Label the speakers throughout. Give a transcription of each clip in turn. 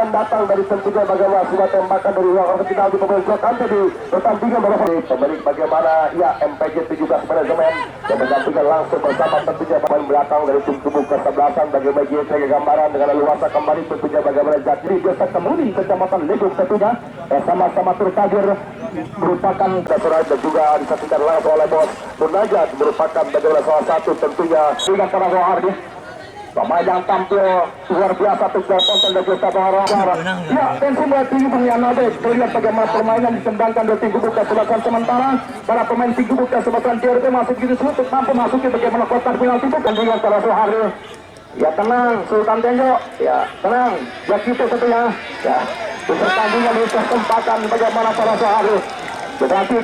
Speaker 1: ancaman datang dari tentunya bagaimana sebuah tembakan dari ruang final di pemain Jokante di pertandingan pemilik bagaimana ya MPJ 17 manajemen yang mendampingkan langsung bersama tentunya pemain belakang dari tim tubuh kesebelasan bagaimana JT gambaran dengan luasa kembali tentunya bagaimana Jakri Desa Kemuni kecamatan Legok tentunya sama-sama terkadir merupakan dasar dan juga disaksikan langsung oleh bos Munajat merupakan bagaimana salah satu tentunya dengan para rohani pemain yang tampil luar biasa tujuan konten dan juga bahwa ya tensi mulai tinggi menyanade terlihat bagaimana permainan ditendangkan dari tim gugur kesebelasan sementara para pemain tim gugur kesebelasan JRT masuk gitu untuk mampu masuk ke bagaimana kotak penalti bukan dengan para rohani ya tenang Sultan Tenjo ya tenang ya kita tentunya ya di pertandingan di kesempatan bagaimana para rohani berarti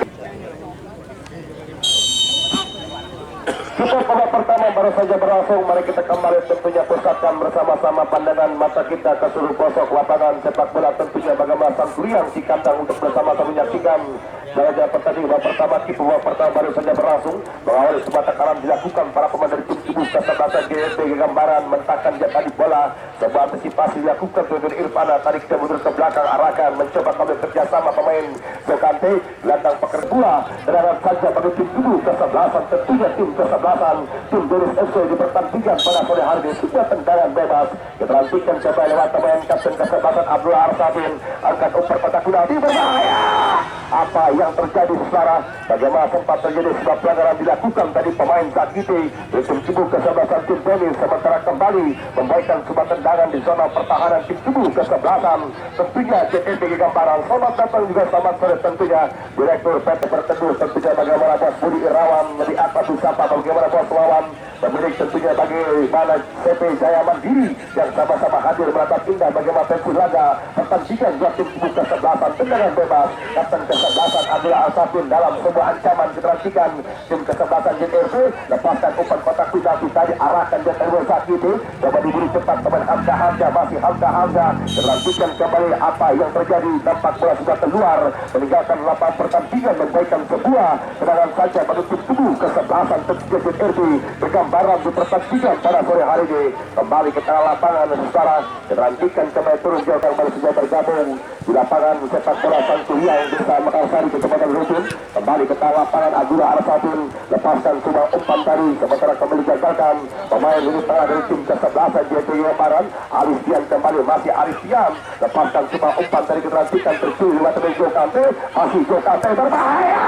Speaker 1: kita babak pertama baru saja berlangsung. Mari kita kembali tentunya pusatkan bersama-sama pandangan mata kita ke seluruh pelosok lapangan sepak bola tentunya bagaimana sang Kuriang si kandang untuk bersama-sama menyaksikan bagaimana pertandingan babak pertama. Babak pertama baru saja berlangsung. Mengawali sebuah tekanan dilakukan para pemain dari tim tubuh kesebelasan GSP gambaran mentakkan jatah di bola. Sebuah antisipasi dilakukan dari Irfana tarik ke mundur ke belakang arahkan mencoba kembali kerjasama pemain Jokante gelandang peker bola dan saja bagi tim tubuh kesebelasan tentunya tim kesebelasan tim Denis FC di pertandingan pada sore hari ini sudah tendangan bebas diperhatikan coba lewat pemain kapten kesebelasan Abdullah Arsafin angkat umpan kotak penalti berbahaya. Apa yang terjadi saudara? Bagaimana sempat terjadi sebuah pelanggaran dilakukan tadi pemain Zakiti di tim tubuh kesebelasan tim Denis sementara kembali memberikan sebuah tendangan di zona pertahanan tim tubuh kesebelasan tentunya JTB gambaran. Selamat datang juga selamat sore tentunya Direktur PT Berteduh tentunya bagaimana bos Budi Irawan di atas Sapa bagaimana bos lawan pemilik tentunya bagaimana CP Jaya Mandiri yang sama-sama hadir menatap indah bagaimana tensi laga pertandingan dua tim tubuh kesebelasan tendangan bebas kapten kesebelasan Abdullah Al-Safin dalam sebuah ancaman diperhatikan tim kesebelasan JRP lepaskan umpan kotak penalti tadi arahkan dia terus itu coba diberi cepat teman Hamzah masih Hamzah diperhatikan kembali apa yang terjadi tampak bola sudah keluar meninggalkan lapangan pertandingan memberikan sebuah tendangan saja pada tim tubuh kesebelasan tentunya JRP bergambaran di pertandingan pada sore hari ini kembali ke tengah lapangan secara diperhatikan kembali turun jauh kembali sudah bergabung di lapangan sepak bola Santuria yang desa Mekarsari kecamatan Rusun kembali ke tengah lapangan Abdullah Arsafin lepaskan semua umpan tadi sementara kembali gagalkan pemain ini tengah dari tim kesebelasan JTY Barat Alistian kembali masih Alistian lepaskan semua umpan tadi keterhatikan tercuri lewat Jokante masih Jokante berbahaya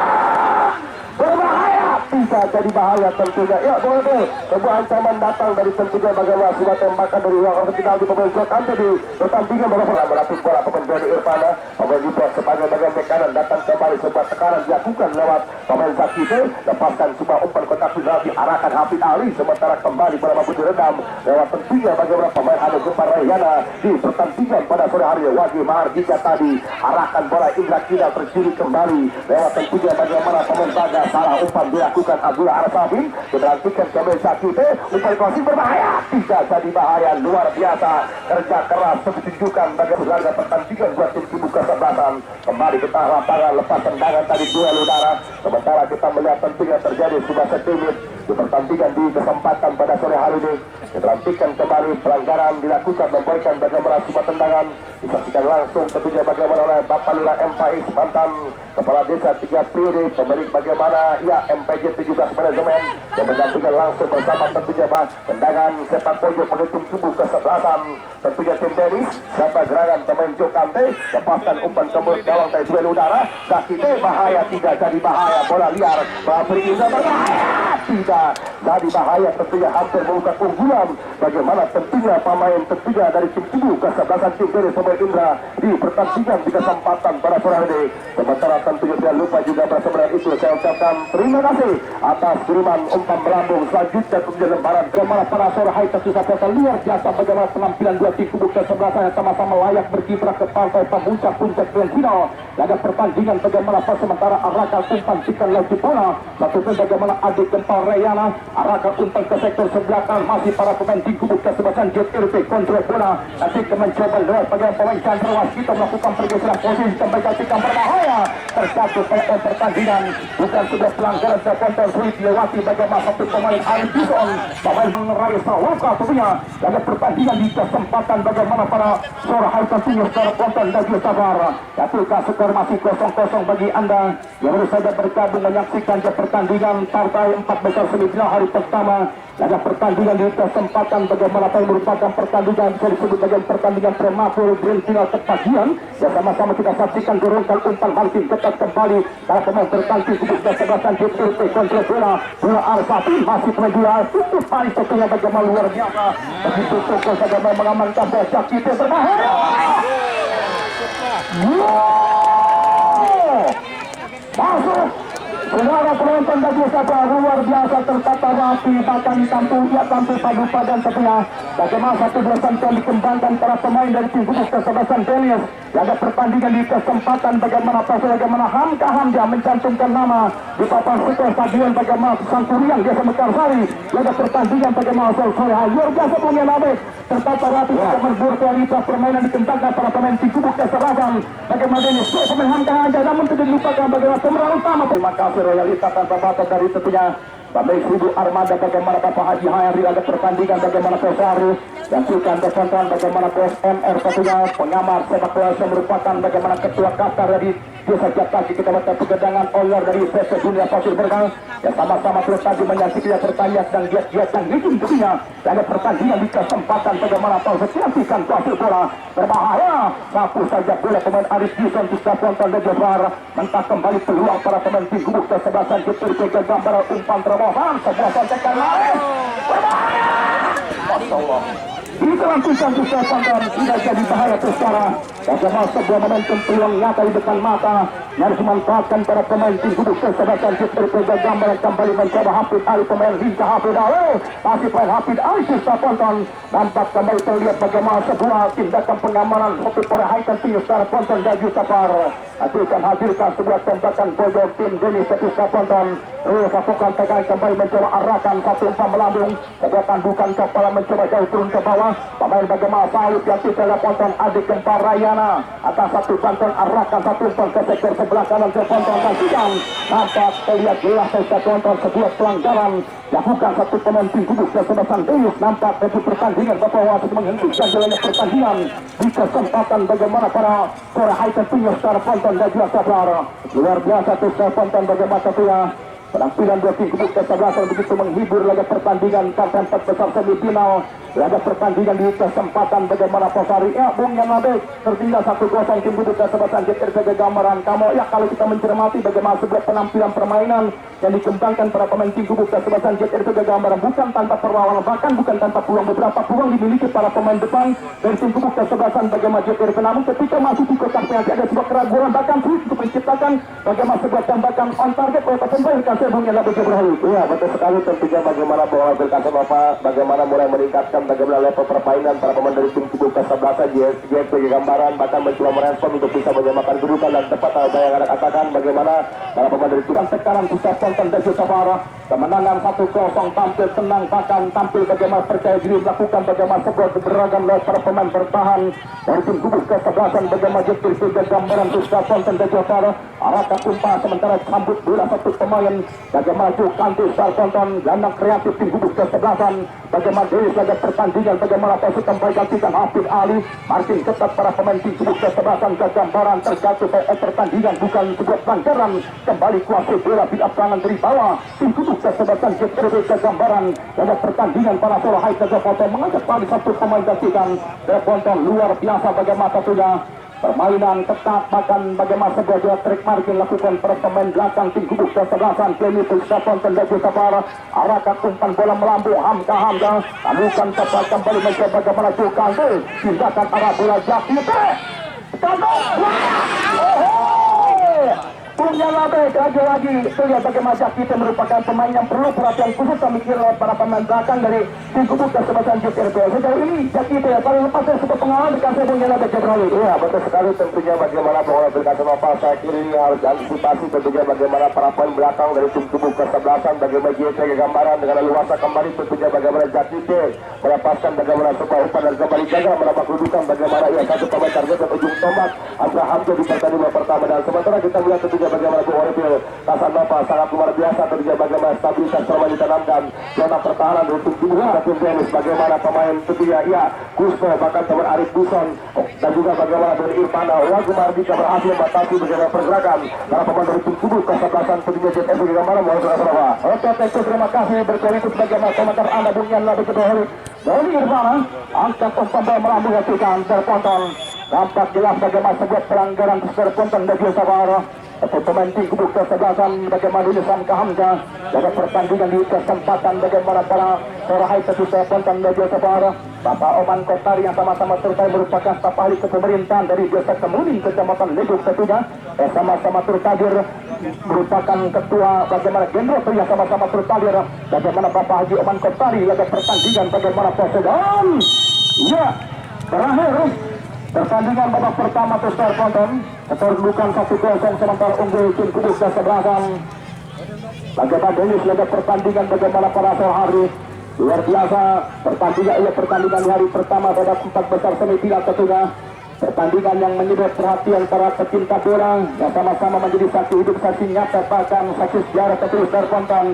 Speaker 1: bisa jadi bahaya tentunya ya boleh sebuah ancaman datang dari tentunya bagaimana sebuah tembakan dari ruang final di pemain Jokante di pertandingan berapis bola pemain dari Irfana pemain di bawah sebagai bagian bek kanan datang kembali sebuah tekanan dilakukan lewat pemain Zakite lepaskan sebuah umpan kotak penalti arahkan Hafid Ali sementara kembali bola mampu diredam lewat tentunya bagaimana pemain ada Gempar Rayyana di pertandingan pada sore hari Wagi Mahardika tadi arahkan bola Indra Kidal tercuri kembali lewat tentunya bagaimana pemain Baga salah umpan dilakukan Abdullah Arsafin diperhatikan kembali Zakite umpan crossing berbahaya tidak jadi bahaya luar biasa kerja keras ditunjukkan bagaimana laga pertandingan buat tim tubuh kesebelasan kembali ke tengah lapangan lepas tendangan tadi duel udara sementara kita melihat tentunya terjadi sebuah setimit di pertandingan di kesempatan pada sore hari ini diperhatikan kembali pelanggaran dilakukan memberikan bagaimana sebuah tendangan disaksikan langsung tentunya bagaimana oleh Bapak Lurah MPI mantan Kepala Desa 3 periode pemilik bagaimana ya MPJ 17 manajemen yang mendampingkan langsung bersama tentunya tendangan sepak pojok penutup tubuh kesebelasan tentunya tim Denis siapa gerangan pemain Jokante lepaskan umpan ke gawang dari duel udara Zakite bahaya tidak jadi bahaya bola liar Bafri Indra berbahaya tidak jadi bahaya tentunya hampir membuka keunggulan bagaimana tentunya pemain tentunya dari tim tubuh kesebelasan tim Denis pemain Indra di pertandingan di kesempatan pada sore ini sementara tentunya tidak lupa juga bersama itu saya ucapkan terima kasih atas kiriman umpan melambung selanjutnya tentunya lembaran bagaimana pada sore hari tentu saja luar biasa bagaimana penampilan dua tim tubuh kesebelasan yang sama-sama layak berkiprah ke partai puncak grand final laga pertandingan bagaimana pas sementara arahkan umpan sikan laju bola satu bagaimana adik Gempar
Speaker 2: Rayana arahkan umpan ke sektor sebelah kanan, masih para pemain di kubu kesebelasan JRP kontrol bola ketika mencoba lewat bagian pemain Chandrawat. Kita melakukan pergeseran posisi sampai ketika berbahaya terjatuh pada pertandingan, bukan sudah pelanggaran terkontrol sulit dilewati bagaimana satu pemain Arif Bison pemain meraih Sawaga tentunya. Ada pertandingan di kesempatan bagaimana para suara high tentunya secara konten dan juga sabar. Ketika skor masih 0-0 bagi anda yang baru saja bergabung menyaksikan pertandingan partai 4 besar semifinal hari pertama. Ada pertandingan di kesempatan bagaimana yang merupakan pertandingan bisa disebut dengan pertandingan prematur grand final kepagian. Dan sama-sama kita saksikan dorongkan umpan balik ketat kembali para pemain tertangkis kubu kesebelasan JRP kontrol bola Al-Safi masih menjual tutup paling tentunya bagaimana luar biasa. Begitu Toko saja mengamankan bola kita berbahaya. Masuk saudara penonton dan wisata luar biasa tertata rapi, bahkan tampil padu padan tentunya. Bagaimana satu belasan tahun dikembangkan para pemain dari tim khusus kesebelasan Denius. Ada pertandingan di kesempatan bagaimana Hamka Hamja mencantumkan nama di papan skor stadion bagaimana Sangkuriang Desa Mekarsari. Ada pertandingan bagaimana Solsoya luar biasa punya Nabek tertata rapi bagaimana berkualitas permainan dikembangkan para pemain tim khusus kesebelasan bagaimana Denius. Pemain Hamka Hamja namun tidak dilupakan bagaimana pemeran utama. Terima kasih royalitas tanpa batas dari tentunya Bapak Ibu Armada bagaimana Bapak Haji Hayari. Ada pertandingan bagaimana Kosaru dan Sultan Desontan bagaimana Bos MR tentunya pengamat sepak bola yang merupakan bagaimana ketua Qatar dari Desa Jataki. Kita baca pegangan owner dari PC Dunia Pasir Berkal yang sama-sama terus tadi menyaksikan pertandingan dan giat-giat yang licin tentunya. Ada pertandingan di kesempatan bagaimana Pasir menyaksikan pasir bola berbahaya. Sapu saja bola pemain Arif Bison di Ponton dan Jafar mentah kembali peluang para pemain tim gubuk kesebelasan JRP gambar umpan terobosan sebuah kontekan lain berbahaya. Masyaallah. Dilanjutkan bisa Ponton tidak jadi bahaya secara bagaimana sebuah momentum peluang nyata di depan mata yang harus dimanfaatkan para pemain tim gubuk kesebelasan JRP gambar kembali mencoba Hafid Ali pemain Rinka Hafid Ali masih pemain Hafid Ali Sista Ponton nampak kembali terlihat bagaimana sebuah tindakan pengamanan untuk perhaikan tim secara Ponton dan Yusafar akan hadirkan sebuah tembakan pojok tim Denis Sista Ponton lakukan tekan kembali mencoba arahkan satu umpan melambung sebuah tandukan kepala mencoba jauh turun ke bawah pemain bagaimana Salib yang tidak Ponton adik kembar Rayana atas satu bantuan arahkan satu umpan ke sektor sebelah kanan ke Ponton dan sidang nampak terlihat jelas Sista Ponton sebuah pelanggaran lakukan satu pemain tim gubuk kesebelasan Denis nampak dari pertandingan Bapak Wasit menghentikan jalannya pertandingan di kesempatan bagaimana para suara high tentunya secara Ponton dan juga sabar luar biasa Sista Ponton bagaimana tentunya penampilan dua tim gubuk kesebelasan begitu menghibur laga pertandingan partai 4 besar semifinal. Laga pertandingan di kesempatan bagaimana Posari ya Bung Yanabek tertinggal 1-0 tim gubuk kesebelasan JRP gambaran kamu ya kalau kita mencermati bagaimana sebuah penampilan permainan yang dikembangkan para pemain tim gubuk kesebelasan JRP gambaran bukan tanpa perlawanan bahkan bukan tanpa peluang beberapa peluang dimiliki para pemain depan dari tim gubuk kesebelasan bagaimana JRP namun ketika masih di kotak penalti ada sebuah keraguan bahkan sulit untuk menciptakan bagaimana sebuah tembakan on target oleh pemain kasih Bung Yanabek Ibrahim. Iya betul sekali tentunya bagaimana bola berkasih Bapak bagaimana mulai meningkatkan bagaimana level permainan para pemain dari tim gubuk kesebelasan JRP gambaran bahkan mencoba merespon untuk bisa menyamakan kedudukan dan tepat apa yang anda katakan bagaimana para pemain dari tim sekarang bisa Ponton dan Yusafara kemenangan 1-0 tampil tenang bahkan tampil bagaimana percaya diri melakukan bagaimana sebuah beragam lewat para pemain bertahan dari tim gubuk kesebelasan bagaimana JRP gambaran bisa Ponton dan Yusafara arahkan umpan sementara sambut bola satu pemain bagaimana kantis Ponton gelandang kreatif tim gubuk kesebelasan bagaimana dari laga pertandingan bagaimana pasukan baik gantikan Hafid Ali marking ketat para pemain tim gubuk kesebelasan gambaran terjatuh pertandingan bukan sebuah pelanggaran kembali kuasai bola di lapangan dari bawah tim gubuk kesebelasan JRP gambaran laga pertandingan para bola high Ponton mengajak balik satu pemain gantikan Ponton luar biasa bagaimana tentunya permainan ketat bahkan bagaimana sebuah dua trik marking lakukan para pemain belakang tim gubuk kesebelasan Kelly Ponton dan Yusafar arahkan umpan bola melambung Hamka lakukan tepat kembali mencoba bagaimana Jukan tindakan arah bola Jakite punya labek lagi-lagi. Itu ya bagaimana kita merupakan pemain yang perlu perhatian khusus kami kira para pemain belakang dari tim kubu kesebelasan JTRP. Sejauh ini Jakite ya paling lepas dari sebuah pengalaman dikasih punya labek Jabrali.
Speaker 1: Iya betul sekali, tentunya bagaimana pengelola Pilkada Nopal saya kira ini harus antisipasi tentunya bagaimana para pemain belakang dari tim kubu kesebelasan, bagaimana JT gambaran dengan luasa kembali tentunya bagaimana Jakite melepaskan bagaimana sebuah umpan dan kembali jaga menambah kedudukan bagaimana ia satu pemain target dan ujung tombak Abraham jadi pertandingan pertama, dan sementara kita lihat tentunya bagaimana Bung Oripil Kasan Nopal sangat luar biasa tentunya bagaimana stabilitas permain ditanamkan zona pertahanan dari tim kubu tim tenis, bagaimana pemain tentunya ia Kusno bahkan teman Arif Buson dan juga bagaimana dari Irfana Wagu Mardika berhasil membatasi bagaimana pergerakan para pemain dari tim kubu kesebelasan tentunya JTF bagaimana mohon saudara.
Speaker 2: Oke, terima kasih berkualitas bagaimana komentar Anda Bung Yan lebih kedua dari Irfana angkat umpan bola melambung hatikan terponton. Nampak jelas bagaimana sebuah pelanggaran terponton dari Sabara. Pemain tim kubu kesebelasan bagaimana Lulusan Kahamja jaga pertandingan di kesempatan bagaimana para Sorahai tertutup terponton dari Sabara. Bapak Oman Kotari yang sama-sama serta merupakan staf ahli kepemerintahan dari Desa Kemuning Kecamatan Leduk tentunya sama-sama terhadir merupakan ketua bagaimana Jenderal yang sama-sama terhadir bagaimana Bapak Haji Oman Kotari jaga pertandingan bagaimana Poseidon. Ya, terakhir pertandingan babak pertama terponton kedudukan 1-0 sementara unggul tim kubu kesebelasan. Bagaimana Denis laga pertandingan bagaimana para sore hari luar biasa pertandingan di hari pertama babak 4 besar semifinal tentunya pertandingan yang menyedot perhatian para pecinta bola yang sama-sama menjadi saksi hidup saksi nyata bahkan saksi sejarah terus terponton.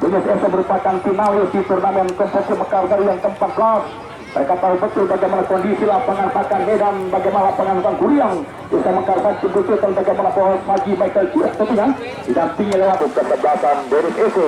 Speaker 2: Denis FC merupakan finalis di turnamen kompetisi Mekar yang ke-14. Mereka tahu betul bagaimana kondisi lapangan Pakan Medan, bagaimana lapangan Kuriang bisa mengkarkan betul dan bagaimana Bos Haji Michael Ciak tentunya didampingi lewat
Speaker 1: kesebelasan Denis FC.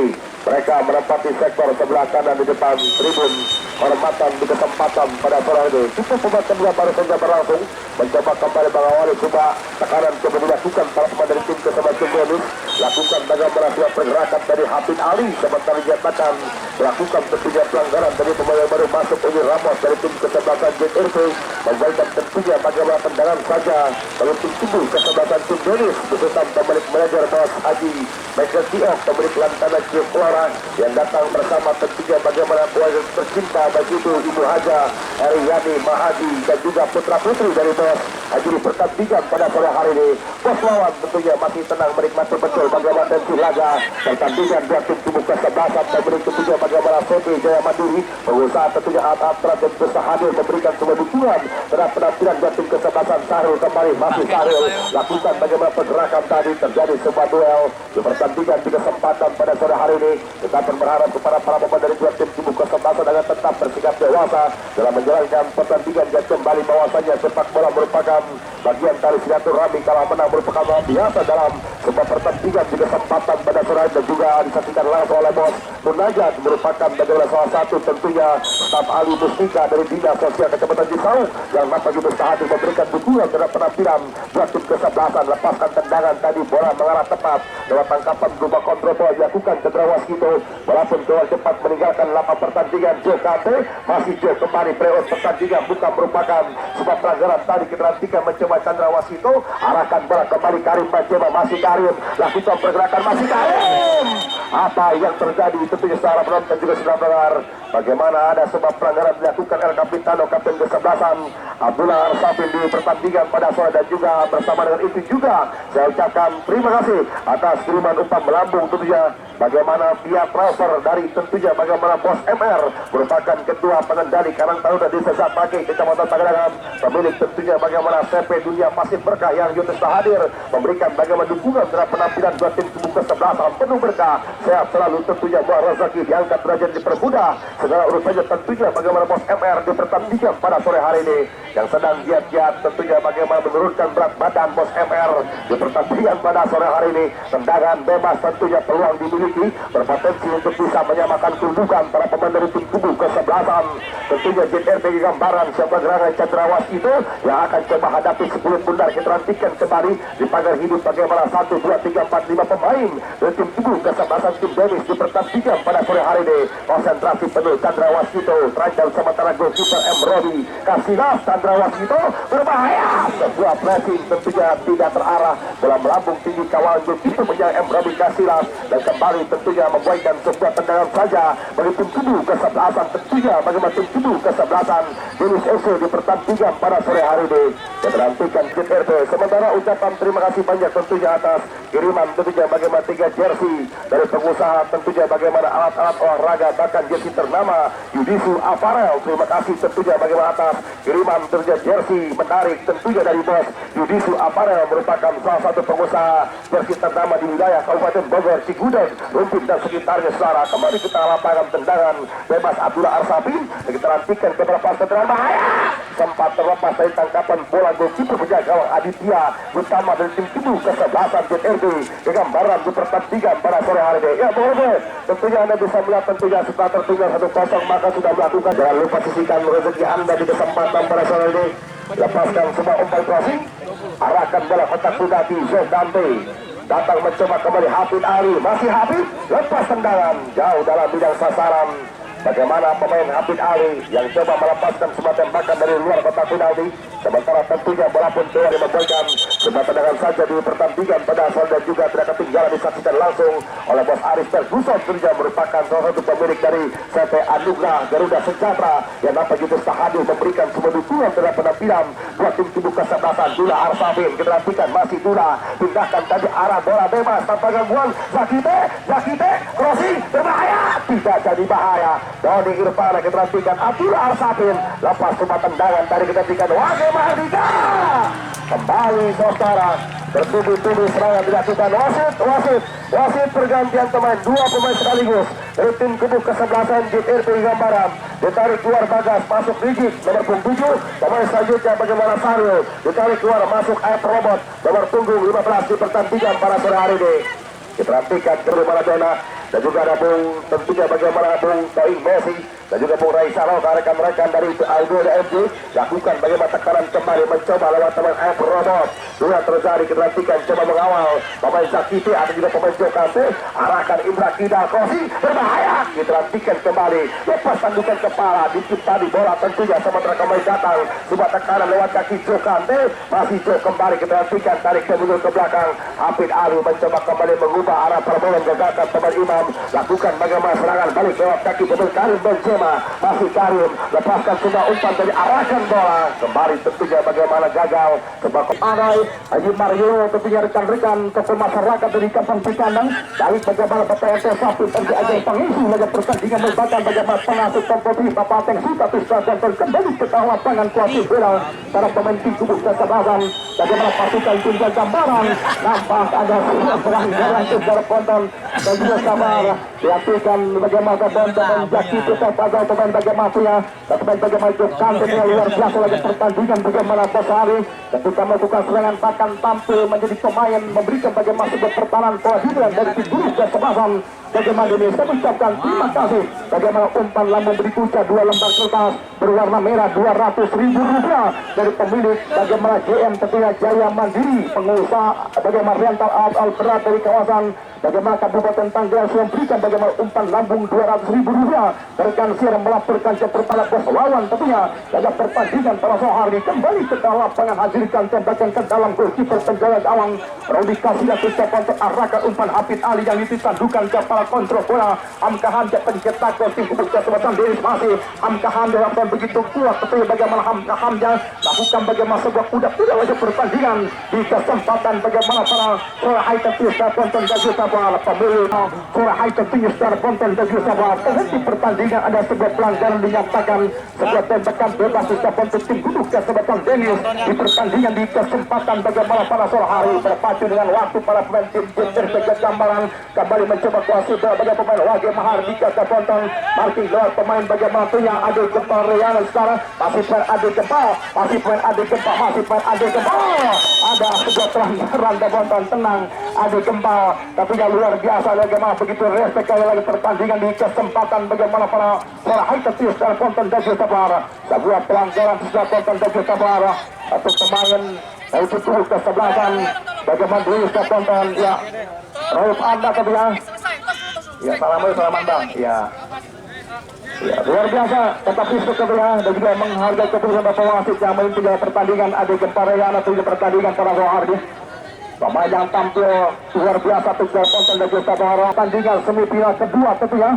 Speaker 1: Mereka menempati sektor sebelah kanan di depan tribun hormatan di kesempatan pada sore ini. Cukup pemain kedua baru saja berlangsung mencoba kembali mengawali coba tekanan coba dilakukan para pemain dari tim kesebelasan Denis lakukan bagaimana sebuah pergerakan dari Hafid Ali sementara dinyatakan melakukan tentunya pelanggaran dari pemain yang baru masuk ini Ramos dari tim kesebelasan JRP membalikkan tentunya bagaimana tendangan saja kalau tim kubu kesebelasan tim Denis besutan pemilik manajer Bos Haji Michael Ciak pemilik lantana Ciokora yang datang bersama tentunya bagaimana keluarga tercinta baik itu Ibu Haja Eriyani Mahadi dan juga putra putri dari Bos Haji di pertandingan pada sore hari ini. Bos lawan tentunya masih tenang menikmati betul bagaimana tensi laga pertandingan dua tim kubu kesebelasan pemilik tentunya bagaimana Sobi Jaya Mandiri pengusaha tentunya Atra dan bisa hadir memberikan sebuah dukungan terhadap penampilan dua tim kesebelasan. Sahrul kembali masih Sahrul lakukan bagaimana pergerakan tadi terjadi sebuah duel di pertandingan di kesempatan pada sore hari ini. Kita berharap kepada para pemain dari dua tim kubu kesebelasan agar tetap bersikap dewasa dalam menjalankan pertandingan dan kembali bahwasanya sepak bola merupakan bagian dari silaturahmi, kalah menang merupakan luar biasa dalam sebuah pertandingan di kesempatan pada sore hari dan juga disaksikan langsung oleh Bos Munajat merupakan bagaimana salah satu tentunya staf ahli Mustika dari Dinas Sosial Kecamatan Cisau yang nampak juga hadir memberikan dukungan terhadap penampilan dua tim kesebelasan. Lepaskan tendangan tadi bola mengarah tepat lewat tangkapan berupa kontrol bola dilakukan Chandra Waskito walaupun keluar cepat meninggalkan lapang pertandingan. Jokate masih Jok kembali playoff pertandingan bukan merupakan sebuah pelanggaran tadi kita nantikan mencoba Chandra Waskito arahkan bola kembali Karim Bajema masih Karim lakukan pergerakan masih Karim. Apa yang terjadi tentunya secara penonton juga sudah dengar bagaimana ada sebuah pelanggaran dilakukan El Capitano kapten kesebelasan Abdullah Arsafin di pertandingan pada sore dan juga bersama dengan itu juga saya ucapkan terima kasih atas kiriman umpan melambung tentunya bagaimana via transfer dari tentunya bagaimana Bos MR merupakan ketua pengendali Karang Taruna Desa Zapake Kecamatan Pagedangan pemilik tentunya bagaimana CP Dunia Pasir Berkah yang juga telah hadir memberikan bagaimana dukungan terhadap penampilan dua tim kubu kesebelasan penuh berkah sehat selalu tentunya buah rezeki diangkat derajat dipermudah segala urusannya tentunya bagaimana Bos MR di pertandingan pada sore hari ini yang sedang giat-giat tentunya bagaimana menurunkan berat badan Bos MR di pertandingan pada sore hari ini. Tendangan bebas tentunya peluang dimiliki berpotensi untuk bisa menyamakan kedudukan para pemain dari tim kubu kesebelasan kesebelasan. Tentunya JRP gambaran siapa gerangan Cendrawasih itu yang akan coba hadapi 10 bundar. Kita nantikan kembali di pagar hidup bagaimana 1, 2, 3, 4, 5 pemain dari tim tubuh kesebelasan tim Denis di pertandingan pada sore hari ini. Konsentrasi penuh Cendrawasih itu terancam sementara goalkeeper M. Robi Kasilas. Cendrawasih itu berbahaya, sebuah pressing tentunya tidak terarah, bola melambung tinggi kawalan goalkeeper menyerang M. Robi Kasilas dan kembali tentunya membuatkan sebuah tendangan saja bagi tim tubuh kesebelasan. Tentunya bagaimana tim tubuh kesebelasan Denis SC di pertandingan pada sore hari ini. Kita nantikan JRP. Sementara ucapan terima kasih banyak tentunya atas kiriman tentunya bagaimana 3 jersey dari pengusaha, tentunya bagaimana alat-alat olahraga bahkan jersey ternama Yudisu Apparel. Terima kasih tentunya bagaimana atas kiriman tentunya jersey menarik tentunya dari bos Yudisu Apparel, merupakan salah satu pengusaha jersey ternama di wilayah Kabupaten Bogor, Cigudeg, Rumpin dan sekitarnya. Saudara, kembali kita lapangan tendangan bebas Abdullah Arsafin dan kita nantikan beberapa tendangan bahaya sempat terlepas dari tangkapan bola goalkeeper penjaga gawang Aditya utama dari tim tubuh kesebelasan JRB. Gambaran di pertandingan pada sore hari ini. Ya boleh, tentunya Anda bisa melihat tentunya setelah tertinggal 1-0 maka sudah melakukan. Jangan lupa sisihkan rezeki Anda di kesempatan pada sore ini. Lepaskan semua umpan crossing, arahkan bola kotak Bugatti Zed Dante. Datang mencoba kembali Hafid Ali, masih Hafid, lepas tendangan jauh dalam bidang sasaran. Bagaimana pemain Hafid Ali yang coba melepaskan sebuah tembakan dari luar kotak penalti. Sementara tentunya bola pun keluar membuatkan sebuah tendangan saja di pertandingan pada asal dan juga tidak ketinggalan disaksikan langsung oleh bos Aris Ferguson. Tentunya merupakan salah satu pemilik dari CT Anugrah Garuda Sejahtera yang dapat juga hadir memberikan semua dukungan terhadap penampilan buat tim tubuh kesebelasan. Dula Arsafin, kita nantikan masih Dula pindahkan tadi arah bola bebas tanpa gangguan. Zakite crossing berbahaya, tidak jadi bahaya. Doni Irfan, kita nantikan Abdullah Arsafin lepas semua tendangan tadi kita nantikan Wage Mardika. Kembali saudara, bertubi-tubi serangan dilakukan wasit pergantian pemain, 2 pemain sekaligus dari tim tubuh kesebelasan JRP Gambaran. Ditarik keluar Bagas, masuk Rigid nomor punggung 7. Pemain selanjutnya bagaimana Saril, ditarik keluar masuk Aep Robot nomor punggung 15 di pertandingan pada sore hari ini. Kita nantikan Guru Maradona dan juga ada Bung tentunya bagaimana Bung Toing Messi dan juga Bung Rai Saro, rekan-rekan dari Aldo DMG lakukan bagaimana tekanan kembali mencoba lewat teman Aep Robot. Dua terjadi, kita nantikan coba mengawal pemain Zakite, ada juga pemain Jokante, arahkan Indra Kida crossing berbahaya. Kita nantikan kembali lepas tandukan kepala dikit tadi bola tentunya sementara kembali datang sebuah tekanan lewat kaki Jokante, masih Jok kembali kita nantikan tarik ke mundur ke belakang. Hafid Ali mencoba kembali mengubah arah permainan gagalkan pemain Imam, lakukan bagaimana serangan balik lewat kaki pemain Karim Benzema, masih Karim lepaskan semua umpan dari arahkan bola kembali tentunya bagaimana gagal sebab Arai Haji Mario tentunya rekan-rekan tokoh masyarakat dari Kampung Cikandang dari bagaimana PTT Sapi pergi aja pengisi laga pertandingan melibatkan bagaimana pengasuh kompetisi Bapak Teng Suka Tuska dan kembali ke lapangan kuasir bola para pemain tim tubuh kesebelasan. Bagaimana pasukan tim Gambaran nampak ada serang-serang secara ponton dan juga sabar dilakukan bagaimana teman-teman Jaki kita pada teman bagaimana punya teman bagaimana Jokan yang luar biasa lagi pertandingan bagaimana Bosari ketika melakukan serangan bahkan tampil menjadi pemain memberikan bagaimana sebuah pertahanan kewajiban dari tim tubuh kesebelasan. Bagaimana ini saya ucapkan terima kasih bagaimana umpan lambung berikutnya 2 lembar kertas berwarna merah 200.000 rupiah dari pemilik bagaimana JM tentunya Jaya Mandiri, pengusaha bagaimana rental alat berat dari kawasan bagaimana Kabupaten Tanggerang yang berikan bagaimana umpan lambung 200.000 rupiah. Rekan siar melaporkan ke pertandingan bos lawan tentunya dalam pertandingan pada sore hari kembali ke lapangan hadirkan tembakan ke dalam goalkeeper penjaga gawang Rodi Kasih ucapan untuk arahkan umpan Hafid Ali yang ditandukan kepala kontrol bola Hamkahan pencetak gol tim tubuh kesebelasan Denis masih Hamkahan dalam begitu kuat betul bagaimana Hamkahan lakukan bagaimana sebuah kuda-kuda wajah pertandingan di kesempatan bagaimana para sore hari tentunya secara ponton dan juga pemilik sore hari tentunya secara ponton dan juga penghenti pertandingan ada sebuah pelanggaran dinyatakan sebuah tembakan bebas ucapan untuk tim tubuh kesebelasan Denis di pertandingan di kesempatan bagaimana pada sore hari berpacu dengan waktu para pemain tim JRP Gambaran kembali mencoba kuasa
Speaker 2: masuk bagi pemain Wage Mahardika Kaponton marking lewat pemain bagaimana punya Ade Gempa Riana sekarang masih pemain Ade Gempa masih pemain Ade Gempa ada sebuah pelanggaran Kaponton tenang Ade Gempa tapi yang luar biasa bagaimana begitu respect kali lagi pertandingan di kesempatan bagaimana para high tetis dan Kaponton dan Sabara sebuah pelanggaran sudah Kaponton dan Sabara atau pemain itu turut kesebelasan bagaimana dulu Kaponton ya Rauf Anda tapi ya salam bang ya luar biasa tetap fisik dan juga menghargai keputusan Bapak Wasit yang memimpin pertandingan Ade Gempa Riana atau pertandingan para Soehardi pemain yang tampil luar biasa Tugel Ponton dan Justa Bahara pertandingan semifinal kedua tentunya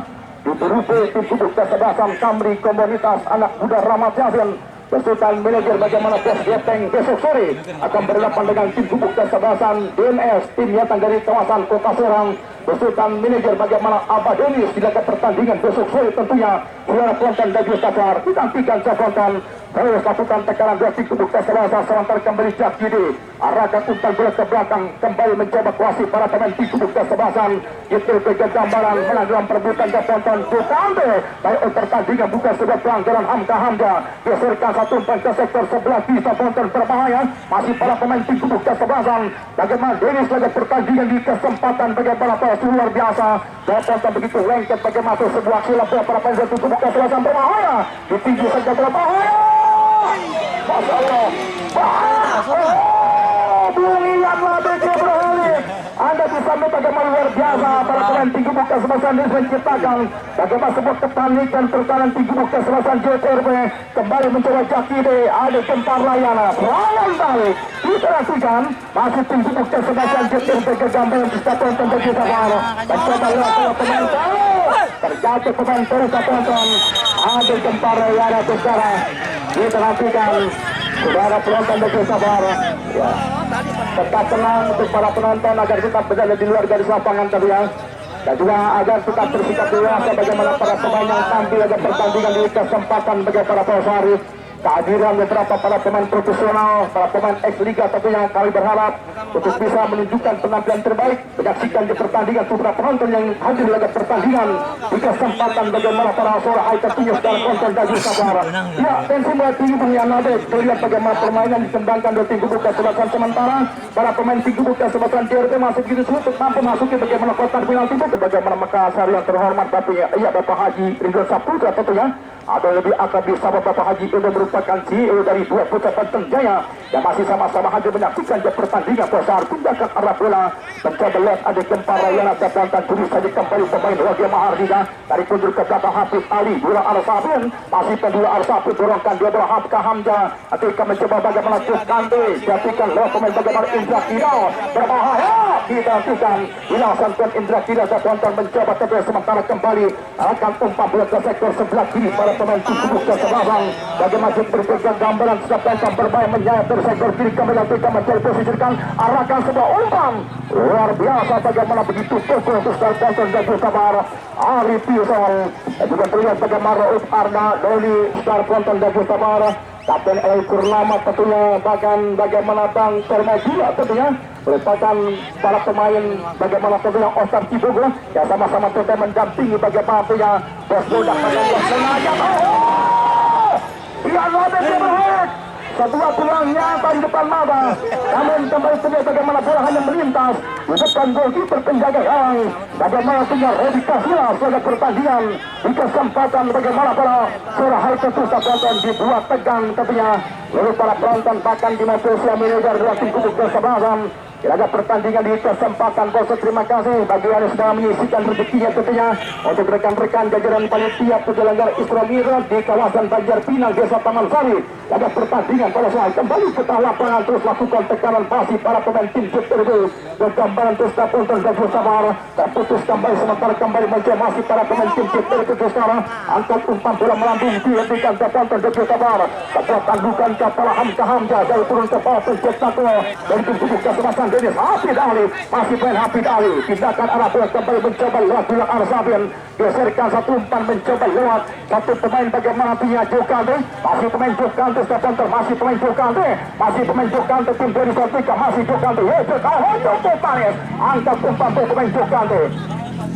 Speaker 2: dituruti tim kubuk kesebelasan Kamri Komunitas Anak Muda Ramat Yasin besutan manajer bagaimana Bos Geteng besok sore akan berhadapan dengan tim kubuk kesebelasan DNS tim Yatang dari kawasan Kota Serang besutan manajer bagaimana Abah Denis dilakukan pertandingan besok sore tentunya Suara Ponton dan Justa Bahara ditantikan Ponton terus lakukan tekanan dua tim kubuk kesebelasan sementara kembali Jakidi arahkan umpan bola ke belakang kembali mencoba kuasi para pemain tim kubuk kesebelasan itu ke gambaran menang dalam perebutan Ponton Jokande baik pertandingan bukan sebuah pelanggaran Hamka geserkan satu umpan ke sektor sebelah bisa Ponton berbahaya masih para pemain tim kubuk kesebelasan bagaimana Denis lagi pertandingan di kesempatan bagaimana luar biasa dan Ponton begitu lengket bagaimana sebuah silap para pemain tim kubuk kesebelasan berbahaya ditinggi saja berbahaya Masya Allah Bunyianlah BC berhalik Anda bisa melihat bagaimana luar biasa para pemain tim kubuk kesebelasan ini menciptakan bagaimana sebuah kepanikan terkanan tim kubuk kesebelasan JTRB kembali mencoba Jakide ada Gempar Layana serangan balik diperhatikan masih tim kubuk kesebelasan JTRB kegambaran bisa Ponton dan Justa Bahara mencoba lewat pemain terjatuh pemain terus Ponton ada Gempar Layana sekarang diperhatikan saudara penonton dan Justa Bahara ya tetap tenang untuk para penonton agar tetap berada di luar garis lapangan tadi ya dan juga agar tetap bersikap dewasa bagaimana para pemain yang tampil agar pertandingan di kesempatan bagi para pelosari kehadiran beberapa para pemain profesional para pemain ex-liga tapi yang kami berharap untuk bisa menunjukkan penampilan terbaik menyaksikan di pertandingan beberapa penonton yang hadir dalam pertandingan di kesempatan bagaimana para suara high tertinggi dan konten dan Justa Bahara ya tensi mulai tinggi menyanade terlihat bagaimana permainan dikembangkan dari tim kubuk kesebelasan sementara para pemain tim kubuk kesebelasan JRB masuk gitu untuk mampu masuki bagaimana kotak penalti itu bagaimana Makassar yang terhormat tapi ya Bapak Haji Ringo Saputra tentunya atau lebih akrab disapa Bapak Haji Edo merupakan CEO dari dua Putra Banten Jaya yang masih sama-sama hadir menyaksikan di pertandingan besar tindakan arah bola mencoba lihat ada Gempa Rayana dan tulis saja kembali pemain Wage Mahardika dari kundur ke belakang Hafiz Ali bola Arsabin masih kedua Arsabin dorongkan dia bola Hafka Hamzah ketika mencoba bagaimana Jokante jatuhkan lewat pemain bagaimana Indra Kira berbahaya ditantikan hilasan tuan Indra Kira dan mencoba terus sementara kembali akan umpan bola ke sektor sebelah kiri para pemain tim kubuk kesebelasan bagaimana berpegang gambaran sudah Ponton berbahaya menyayat dari sektor kiri kembali ketika mencari posisikan arahkan sebuah umpan luar biasa bagaimana begitu pukul untuk Ponton dan Justa Bahara Ari Pisol juga terlihat bagaimana Rauf Arda Doli Ponton dan Justa Bahara Kapten El Purnama tentunya bahkan bagaimana Bang Termajula tentunya merupakan para pemain bagaimana tentunya Oscar Cibogo yang sama-sama tentunya mendampingi bagaimana tentunya Bos Bodak bagaimana sengaja dia lobet berhak sebuah peluang nyata di depan mata namun kembali terlihat bagaimana bola hanya melintas di depan goalkeeper penjaga gawang bagaimana punya Rodi Kasila sebagai pertandingan di kesempatan bagaimana para surah hal ketusa penonton dibuat tegang tentunya lalu para penonton bahkan di sosial media dua tim kubuk kesebelasan Kira-kira pertandingan di kesempatan bos terima kasih bagi yang sudah menyisikan rezekinya tentunya untuk rekan-rekan jajaran panitia penyelenggara Isra Mi'raj di kawasan Banjar Pinang Desa Taman Sari. Ada pertandingan pada saat kembali ke tengah lapangan terus lakukan tekanan pasti para pemain tim JTRB dan gambaran terus Ponton dan Justa Bahara terputus kembali sementara kembali mencoba masih para pemain tim JTRB sekarang angkat umpan bola melambung dihentikan Ponton dan Justa Bahara sebuah tandukan kepala Hamzah dari turun kepala pencetak gol dari tim kubuk kesebelasan Denis Hafid Ali masih main Hafid Ali tindakan arah bola kembali mencoba lewat Bilang Arsabin geserkan satu umpan mencoba lewat satu pemain bagaimana punya Jokante masih pemain Jokante Ponton masih pemain Jokante tim dari Saltika masih Jokante Jokante angkat umpan pemain Jokante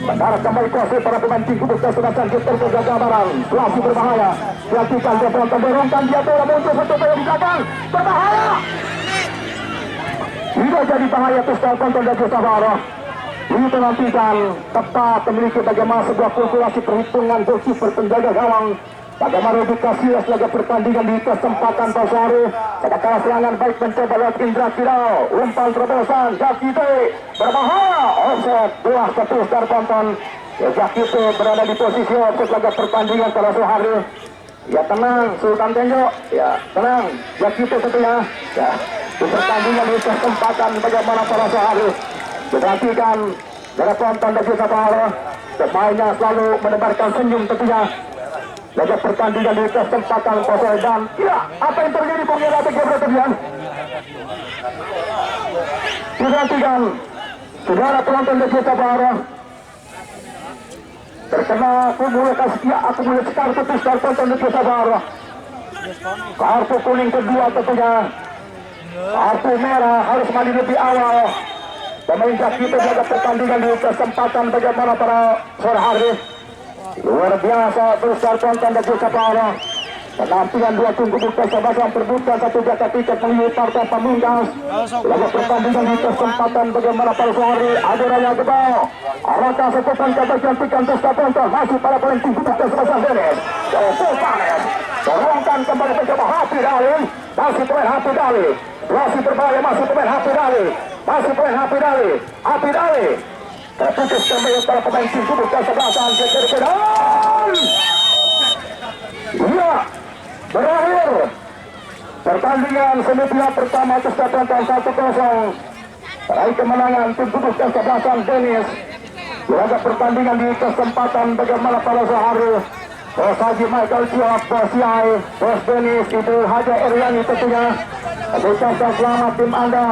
Speaker 2: mendarat kembali kuasa para pemain tim Kudus dan sudah canggih terjaga gambaran masih berbahaya. Perhatikan dia telah mendorongkan dia telah muncul satu bola di belakang berbahaya. Tidak jadi bahaya pistol kontrol dari Sabara. Itu nantikan tepat memiliki bagaimana sebuah kalkulasi perhitungan goalkeeper penjaga gawang. Bagaimana dikasih laga pertandingan di kesempatan Pasari. Sedangkan serangan baik mencoba lewat Indra Kirau. Umpan terobosan Jakite berbahaya. Offset 2-1 dari Ponton. Jakite berada di posisi offset laga pertandingan pada sore hari. Ya tenang Sultan Tenjo. Ya tenang Jakite tentunya. Ya di pertandingan di kesempatan bagaimana pada sore hari. Perhatikan dari Ponton dan juga Pahalo. Pemainnya selalu menebarkan senyum tentunya. Laga pertandingan di kesempatan kosong dan ya apa yang terjadi pengira terjadi digantikan saudara penonton dari Sabara terkena akumulasi kartu besar penonton dari Sabara. Kartu kuning kedua tentunya, kartu merah harus mandi lebih awal. Pemain kita jaga pertandingan di kesempatan bagaimana pada sore hari. Luar biasa besar konten dan juga Sabara. Penampilan dua tim Kudus bersama-sama perbutkan satu jaka tiket melalui partai pamungkas. Laga pertandingan di kesempatan bagaimana pada sore ada raya gebau. Arahkan seputan kata cantikan Testa Ponton masih pada pemain tim Kudus bersama-sama Dennis. Panes dorongkan kembali mencoba Hafid Ali. Masih pemain Hafid Ali. Masih berbahaya masih pemain Hafid Ali. Masih pemain Hafid Ali. Hafid Ali. Terputus kembali para pemain tim Kudus bersama-sama dan iya, berakhir pertandingan semifinal pertama Testa Ponton 1-0. Raih kemenangan tim Kudus kesebelasan Dennis. Laga pertandingan di kesempatan bagaimana pada sore hari. Bos Haji Michael Siap, Bos Yai, Bos Dennis, Ibu Haja Eryani tentunya. Ucapkan selamat tim Anda.